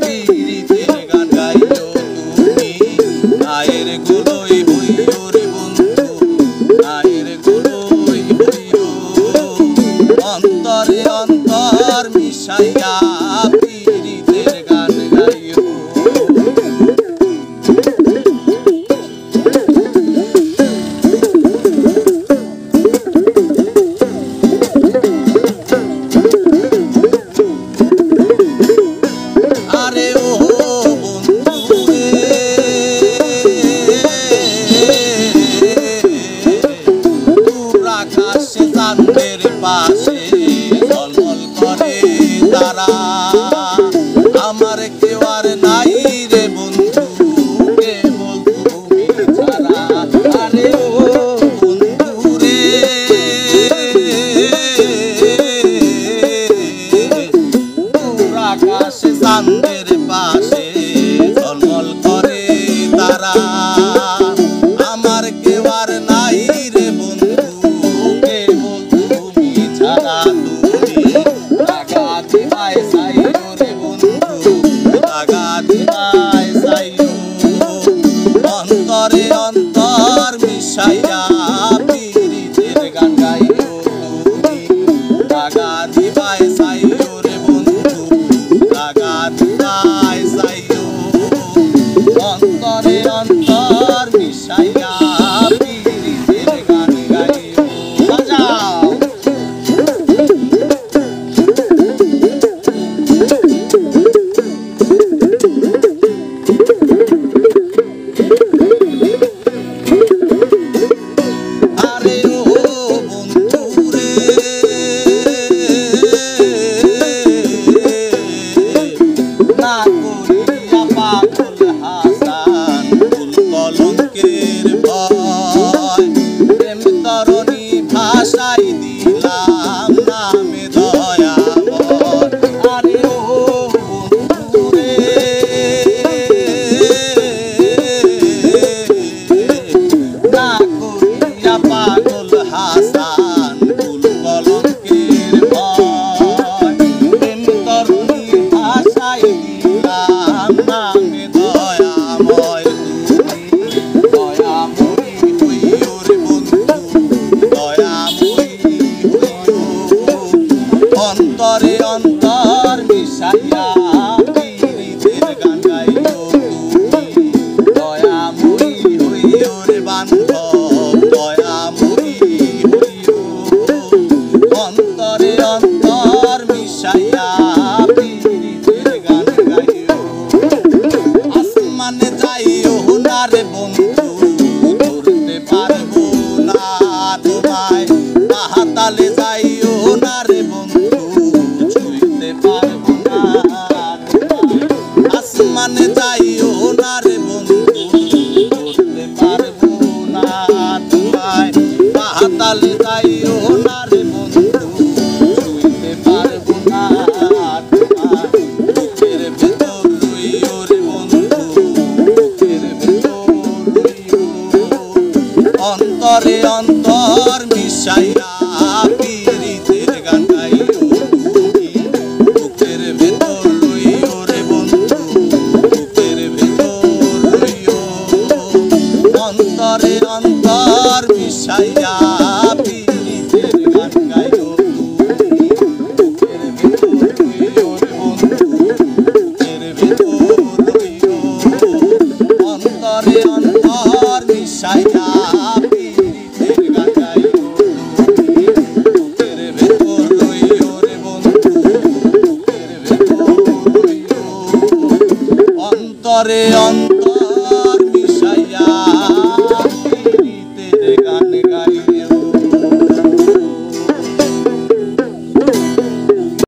পীড়িতের গান গাইও তুমি আয়ের গুলোই হইও রে বন্ধু আয়ের গুলোই হইও অন্তরে অন্তর মিশাইয়া পীড়িতের গান গাইও চাঁদের পাশে ঝলমল করে তারা আমার কেউ আর নাই রে বন্ধু কেবল তুমি ছাড়া আরে ও বন্ধু রে দূর আকাশে চাঁদের পাশে ঝলমল করে তারা আমার কেউ আর নাই রে বন্ধু অন্তরে অন্তর মিশাইয়া পীড়িতের গান গাইও তুমি লাগা দিবাই চাইও রে বন্ধু লাগা দিবাই চাইও অন্তরে অন্তর মিশাইয়া পীড়িতের গান গাইও বাজাও ভাষাই দিলাম নামে দয়াময় আরে ও বন্ধু রে না করিয়া পাগল হাসান ফুল কলঙ্কের ভয় প্রেম তরুণী ভাষাই দিলাম নামে দয়াময় তুমি দয়াময়ী হইও রে বন্ধু অন্তরে অন্তর মিশাইয়া পীড়িতের গান গাইও তুমি দয়াময়ী হইও রে বান্ধব দয়াময়ী হইও অন্তরে অন্তর মিশাইয়া পীড়িতের গান গাইও আসমানে যাইও না রে বন্ধু ধরতে পারবো না তোমায় পাহাতালে যাইও না রে বন্ধু ছুঁইতে পারবো না আসমানে যাইও না রে বন্ধু ধরতে পারবো না তোমায় পাহাতালে যাইও না রে বন্ধু ছুঁইতে পারবো না তোমায় বুকের ভেতর রইও রে বন্ধু বুকের ভেতর রইও অন্তরে অন্তর মিশাইয়া পীড়িতের গান গাইও তুমি বুকের ভেতর রইও রে বন্ধু বুকের ভেতর রইও অন্তরে অন্তর মিশাইয়া পীড়িতের গান গাইও তুমি বুকের ভেতর রইও রে বন্ধু বুকের ভেতর রইও অন্তরে অন্তর মিশাইয়া অন্তরে অন্তর